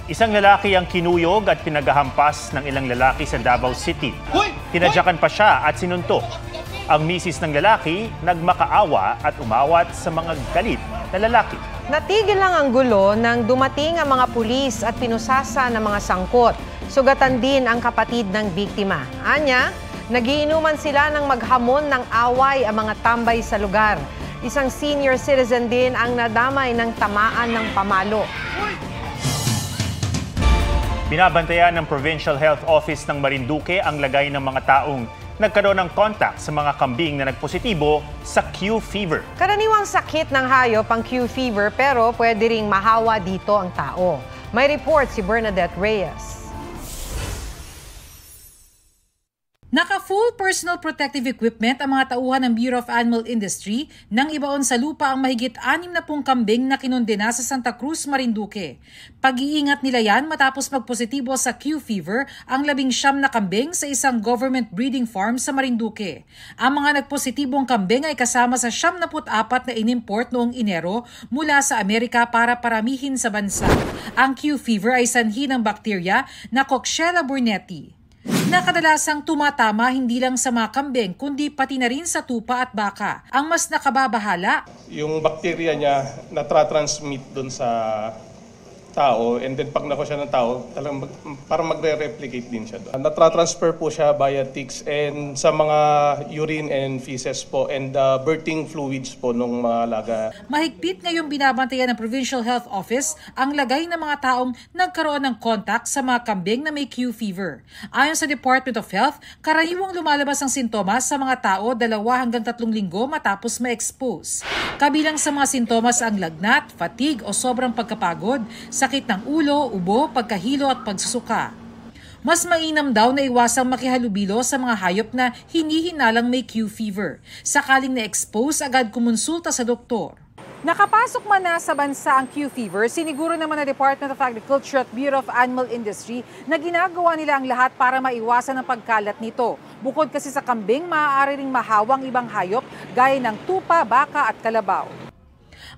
Isang lalaki ang kinuyog at pinagahampas ng ilang lalaki sa Davao City. Tinadyakan pa siya at sinuntok. Ang misis ng lalaki nagmakaawa at umawat sa mga galit na lalaki. Natigil lang ang gulo nang dumating ang mga pulis at pinusasa ng mga sangkot. Sugatan din ang kapatid ng biktima. Anya, nagiinuman sila ng maghamon ng away ang mga tambay sa lugar. Isang senior citizen din ang nadamay ng tamaan ng pamalo. Binabantayan ng Provincial Health Office ng Marinduque ang lagay ng mga taong nagkaroon ng contact sa mga kambing na nagpositibo sa Q fever. Karaniwang sakit ng hayop ang Q fever pero pwede ring mahawa dito ang tao. May report si Bernadette Reyes. Naka-full personal protective equipment ang mga tauhan ng Bureau of Animal Industry nang ibaon sa lupa ang mahigit 60 kambing na kinondena sa Santa Cruz, Marinduque. Pag-iingat nila yan matapos magpositibo sa Q fever ang 19 na kambing sa isang government breeding farm sa Marinduque. Ang mga nagpositibong kambing ay kasama sa 74 na inimport noong Enero mula sa Amerika para paramihin sa bansa. Ang Q fever ay sanhi ng bakterya na Coxiella burnetii, na kadalasang tumatama hindi lang sa mga kambing kundi pati na rin sa tupa at baka. Ang mas nakababahala, yung bakterya niya natra-transmit dun sa tao, and then pag nakuha siya ng tao, talagang parang magre-replicate din siya doon. Natra-transfer po siya via ticks and sa mga urine and feces po and birthing fluids po ng mga alaga. Mahigpit ngayong binabantayan ng Provincial Health Office ang lagay ng mga taong nagkaroon ng contact sa mga kambing na may Q fever. Ayon sa Department of Health, karaniwang lumalabas ang sintomas sa mga tao 2 hanggang 3 linggo matapos ma-expose. Kabilang sa mga sintomas ang lagnat, fatigue o sobrang pagkapagod, sakit ng ulo, ubo, pagkahilo at pagsusuka. Mas mainam daw na iwasang makihalubilo sa mga hayop na hinihinalang may Q fever. Sakaling na-expose, agad kumonsulta sa doktor. Nakapasok man na sa bansa ang Q fever, siniguro naman ng Department of Agriculture at Bureau of Animal Industry na ginagawa nila ang lahat para maiwasan ang pagkalat nito. Bukod kasi sa kambing, maaari ring mahawang ibang hayop gaya ng tupa, baka at kalabaw.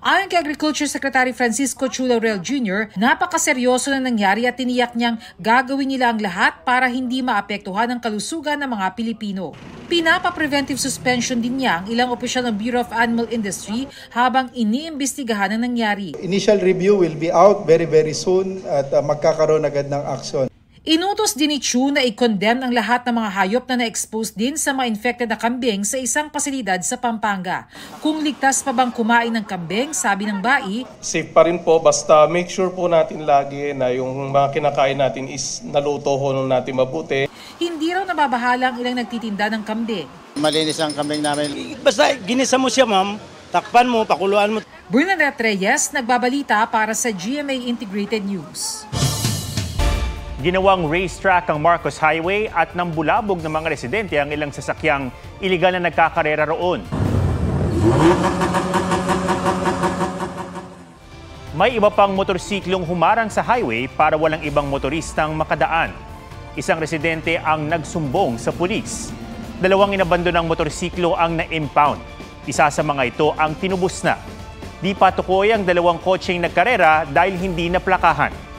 Ayon kay Agriculture Secretary Francisco Chu Laurel Jr., napakaseryoso na nangyari at tiniyak niyang gagawin nila ang lahat para hindi maapektuhan ang kalusugan ng mga Pilipino. Pinapa-preventive suspension din niya ang ilang opisyal ng Bureau of Animal Industry habang iniimbestigahan ang nangyari. Initial review will be out very soon at magkakaroon agad ng aksyon. Inutos din ni Chu na i-condemn ang lahat ng mga hayop na na-expose din sa mga infected na kambing sa isang pasilidad sa Pampanga. Kung ligtas pa bang kumain ng kambing, sabi ng BAI, safe pa rin po, basta make sure po natin lagi na yung mga kinakain natin is naluto ho natin mabuti. Hindi raw nababahala ang ilang nagtitinda ng kambing. Malinis ang kambing namin. Basta ginisa mo siya, ma'am, takpan mo, pakuluan mo. Bernadette Reyes, nagbabalita para sa GMA Integrated News. Ginawang racetrack ang Marcos Highway at nambulabog ng mga residente ang ilang sasakyang iligal na nagkakarera roon. May iba pang motorsiklong humarang sa highway para walang ibang motoristang makadaan. Isang residente ang nagsumbong sa pulis. 2 inabandonang motorsiklo ang na-impound. Isa sa mga ito ang tinubos na. Di patukoy ang 2 kotseng nagkarera dahil hindi naplakahan.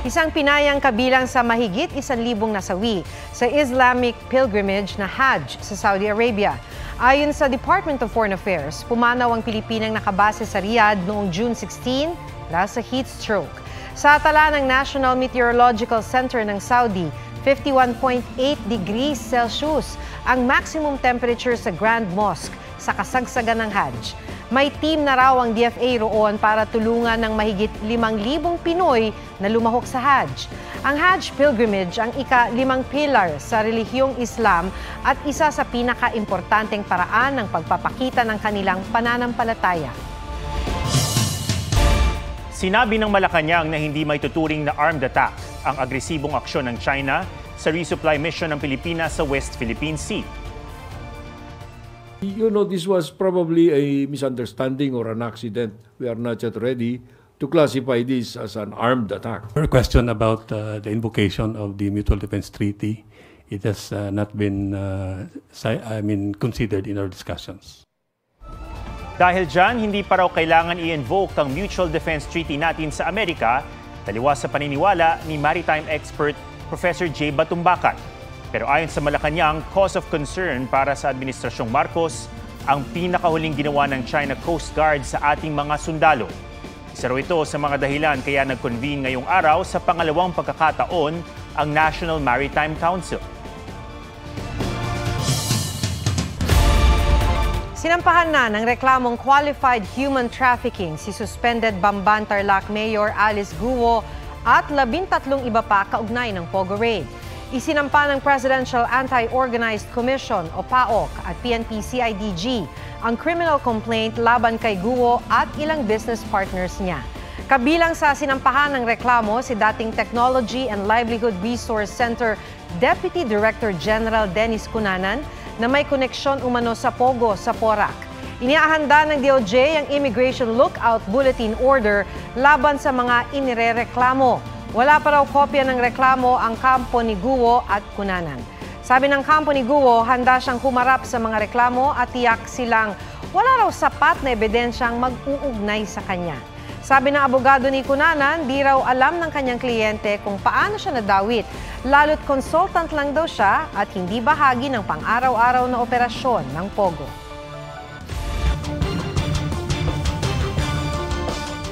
Isang Pinayang kabilang sa mahigit 1,000 nasawi sa Islamic pilgrimage na Hajj sa Saudi Arabia. Ayon sa Department of Foreign Affairs, pumanaw ang Pilipinang nakabase sa Riyadh noong June 16 dahil sa heat stroke. Sa tala ng National Meteorological Center ng Saudi, 51.8 degrees Celsius ang maximum temperature sa Grand Mosque sa kasagsagan ng Hajj. May team na raw ang DFA roon para tulungan ng mahigit 5,000 Pinoy na lumahok sa Hajj. Ang Hajj pilgrimage ang ika-5 pilar sa relihiyong Islam at isa sa pinaka-importanteng paraan ng pagpapakita ng kanilang pananampalataya. Sinabi ng Malacanang na hindi may tuturing na armed attack ang agresibong aksyon ng China sa resupply mission ng Pilipinas sa West Philippine Sea. You know, this was probably a misunderstanding or an accident. We are not yet ready to classify this as an armed attack. A question about the invocation of the Mutual Defense Treaty. It has not been considered in our discussions. Dahil dyan, hindi pa raw kailangan i-invoke ang Mutual Defense Treaty natin sa Amerika Taliwas sa paniniwala ni maritime expert Professor J. Batumbakat. Pero ayon sa Malacanang, cause of concern para sa Administrasyong Marcos ang pinakahuling ginawa ng China Coast Guard sa ating mga sundalo. Isa raw ito sa mga dahilan kaya nag-convene ngayong araw sa pangalawang pagkakataon ang National Maritime Council. Sinampahan na ng reklamong qualified human trafficking si suspended Bamban Tarlac Mayor Alice Guo at 13 iba pa kaugnay ng Pogo Raid. Isinampa ng Presidential Anti-Organized Commission o PAOK at PNP-CIDG ang criminal complaint laban kay Guo at ilang business partners niya. Kabilang sa sinampahan ng reklamo si dating Technology and Livelihood Resource Center Deputy Director General Dennis Cunanan na may koneksyon umano sa Pogo sa Porac. Iniahanda ng DOJ ang Immigration Lookout Bulletin Order laban sa mga inirereklamo. Wala pa raw kopya ng reklamo ang kampo ni Guo at Cunanan. Sabi ng kampo ni Guo, handa siyang humarap sa mga reklamo at tiyak silang wala raw sapat na ebidensyang mag-uugnay sa kanya. Sabi ng abogado ni Cunanan, di raw alam ng kanyang kliyente kung paano siya nadawit, lalo't consultant lang daw siya at hindi bahagi ng pang-araw-araw na operasyon ng Pogo.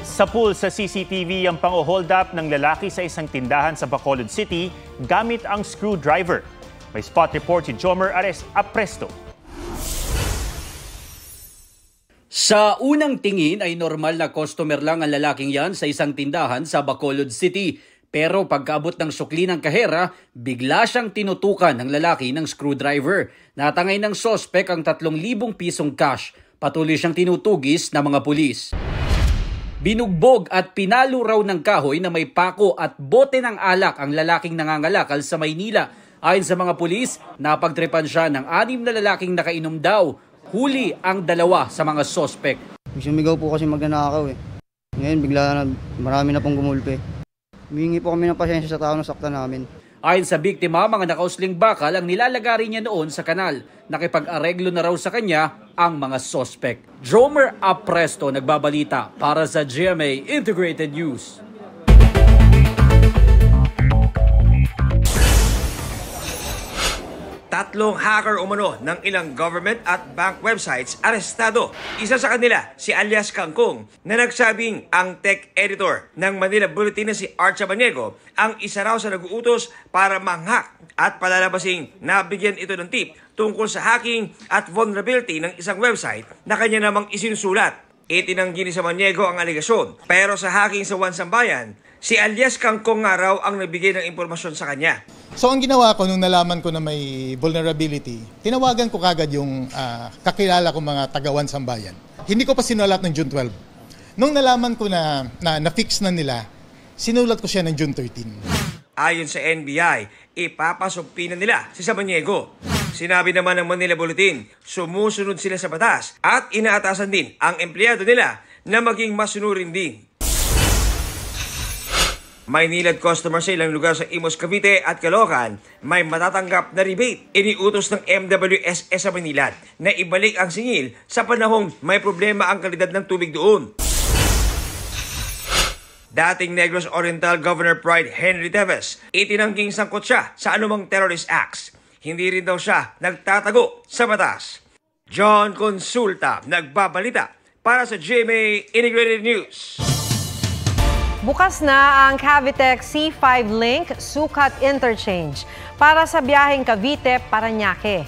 Sa pool sa CCTV ang pang-hold up ng lalaki sa isang tindahan sa Bacolod City gamit ang screwdriver. May spot report si Jomer Apresto. Sa unang tingin ay normal na customer lang ang lalaking yan sa isang tindahan sa Bacolod City. Pero pagkaabot ng sukli ng kahera, bigla siyang tinutukan ng lalaki ng screwdriver. Natangay ng sospek ang 3,000 pisong cash. Patuloy siyang tinutugis ng mga pulis. Binugbog at pinalo raw ng kahoy na may pako at bote ng alak ang lalaking nangangalakal sa Maynila. Ayon sa mga pulis, napagtripan siya ng 6 na lalaking nakainom daw. Huli ang 2 sa mga sospek. Sumigaw po kasi magnanakaw eh. Ngayon bigla na marami na pong gumulpe. Humingi po kami ng pasensya sa tao na sakta namin. Ayon sa biktima, mga nakausling bakal ang nilalagari niya noon sa kanal. Nakipag-areglo na raw sa kanya ang mga sospek. Jomer Apresto nagbabalita para sa GMA Integrated News. Tatlong hacker umano ng ilang government at bank websites arestado. Isa sa kanila, si alias Kangkong, na nagsabing ang tech editor ng Manila Bulletin na si Art Sabaniego ang isa raw sa nag-uutos para manghack at palalabasing nabigyan ito ng tip tungkol sa hacking at vulnerability ng isang website na kanya namang isinusulat. Itinanggi ni Sabaniego ang aligasyon, pero sa hacking sa Wansambayan, si alias Kangkong nga raw ang nagbigay ng impormasyon sa kanya. So ang ginawa ko nung nalaman ko na may vulnerability, tinawagan ko kagad yung kakilala ko mga taga-One Sambayan. Hindi ko pa sinulat ng June 12. Nung nalaman ko na na-fix na nila, sinulat ko siya ng June 13. Ayon sa NBI, ipapasumpi na nila si Sabaniego. Sinabi naman ng Manila Bulletin, sumusunod sila sa batas at inaatasan din ang empleyado nila na maging masunurin din. May nilad customer sa ilang lugar sa Imus, Cavite at Caloocan, may matatanggap na rebate. Iniutos ng MWSS sa Manila na ibalik ang singil sa panahong may problema ang kalidad ng tubig doon. Dating Negros Oriental Governor Pride Henry Teves, itinangging sangkot siya sa anumang terrorist acts. Hindi rin daw siya nagtatago sa batas. John Consulta, nagbabalita para sa GMA Integrated News. Bukas na ang Cavitex C5 Link Sukat Interchange para sa biyaheng Cavite-Parañaque.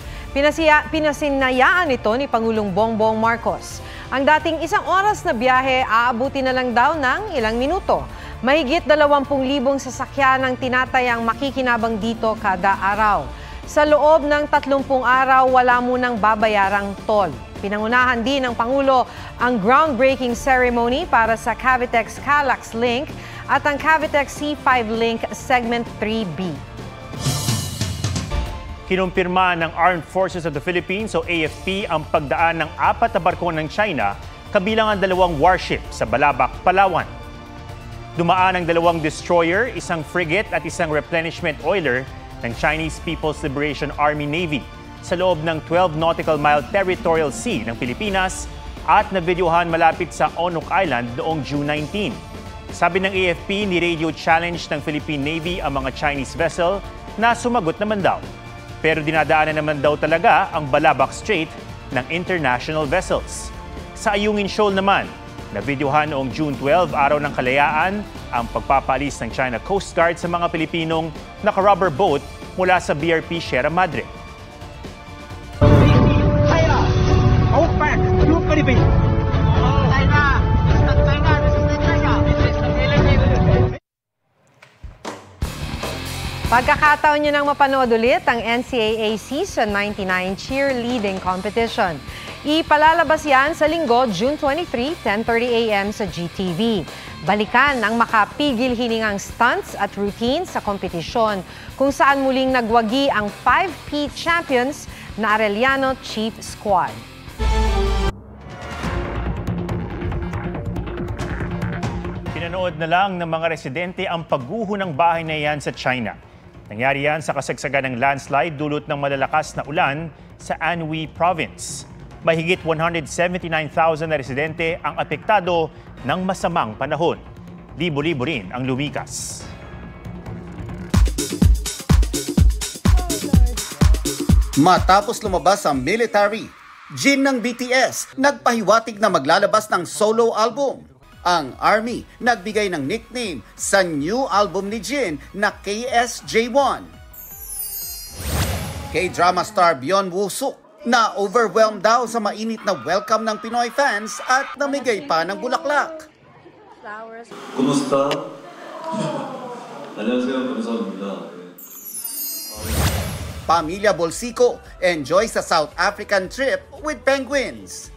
Pinasinayaan ito ni Pangulong Bongbong Marcos. Ang dating 1 oras na biyahe, aabuti na lang daw ng ilang minuto. Mahigit 20,000 sasakyan ang tinatayang makikinabang dito kada araw. Sa loob ng 30 araw, wala munang babayarang toll. Pinangunahan din ng Pangulo ang groundbreaking ceremony para sa Cavitex Calax Link at ang Cavitex C5 Link Segment 3B. Kinumpirma ng Armed Forces of the Philippines o AFP ang pagdaan ng 4 na barko ng China kabilang ang 2 warship sa Balabac, Palawan. Dumaan ang 2 destroyer, 1 frigate at 1 replenishment oiler ng Chinese People's Liberation Army Navy sa loob ng 12 nautical mile territorial sea ng Pilipinas at nabidyohan malapit sa Onok Island noong June 19. Sabi ng AFP, ni-radio challenge ng Philippine Navy ang mga Chinese vessel na sumagot naman daw. Pero dinadaanan naman daw talaga ang Balabac Strait ng international vessels. Sa Ayungin Shoal naman, na-videohan noong June 12, Araw ng Kalayaan, ang pagpapaalis ng China Coast Guard sa mga Pilipinong naka-rubber boat mula sa BRP Sierra Madre. Pagkakataon nyo nang mapanood ulit ang NCAA Season 99 Cheerleading Competition. Ipalalabas yan sa Linggo, June 23, 10:30 a.m. sa GTV. Balikan ang makapigil hiningang stunts at routines sa kompetisyon kung saan muling nagwagi ang 5P champions na Arellano Chief Squad. Pinanood na lang ng mga residente ang pagguho ng bahay na yan sa China. Nangyari yan sa kasagsagan ng landslide dulot ng malalakas na ulan sa Anhui Province. Mahigit 179,000 na residente ang apektado ng masamang panahon. Libo-libo rin ang lumikas. Matapos lumabas ang Military, Jin ng BTS nagpahiwatig na maglalabas ng solo album. Ang ARMY nagbigay ng nickname sa new album ni Jin na KSJ1. K-drama star Byun Woo Suk na overwhelmed daw sa mainit na welcome ng Pinoy fans at namigay pa ng bulaklak. Kumusta? 안녕하세요. 감사합니다. Pamilya Bolsico enjoy sa South African trip with penguins.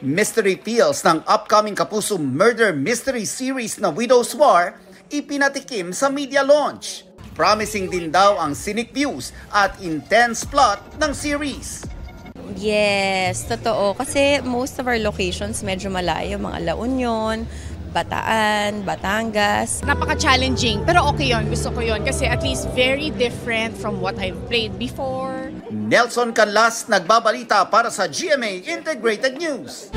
Mystery feels ng upcoming Kapuso murder mystery series na Widow's War ipinatikim sa media launch. Promising din daw ang scenic views at intense plot ng series. Yes, totoo. Kasi most of our locations medyo malayo. Mga La Union, Bataan, Batangas. Napaka-challenging, pero okay yun. Gusto ko yun kasi at least very different from what I've played before. Nelson Canlas nagbabalita para sa GMA Integrated News.